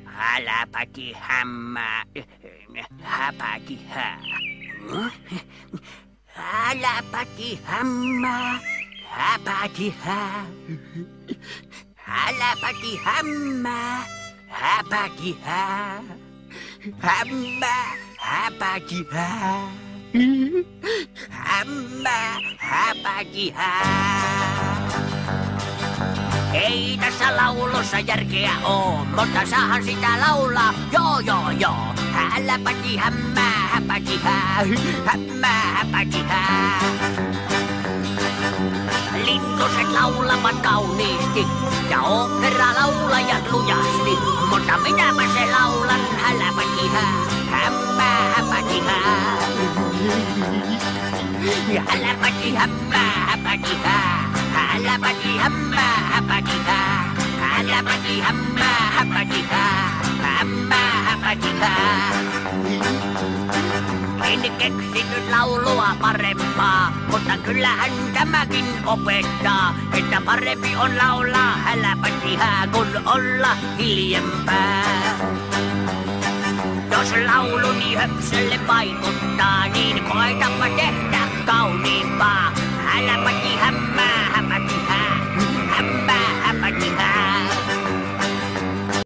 Häläpäki hämmää, häpäki hää. Häläpäki hämmää, häpäki hää. Häläpäki hämmää, häpäki hää. Hämmää, häpäki hää. Hämmää, häpäki hää. Ei tässä laulussa järkeä oo, mutta saahan sitä laulaa, joo. Häläpäki hämmää, häpäki hää, hämmää, häpäki hää. Lintuset laulavat kauniisti ja ooppera-laulajat lujasti, mutta minäpä se laulan häläpäki hää, hämmää, häpäki hää. Häläpäki hämmää, häpäki hää. Häläpäki hämmää, häpäki hää. Häläpäki hämmää, häpäki hää. Hämmää, häpäki hää. En keksinyt laulua parempaa, mutta kyllähän tämäkin opettaa, että parempi on laulaa häläpäki hää, kun olla hiljempää. Jos lauluni höpsölle vaikuttaa, niin koetapa tehdä kauniimpaa.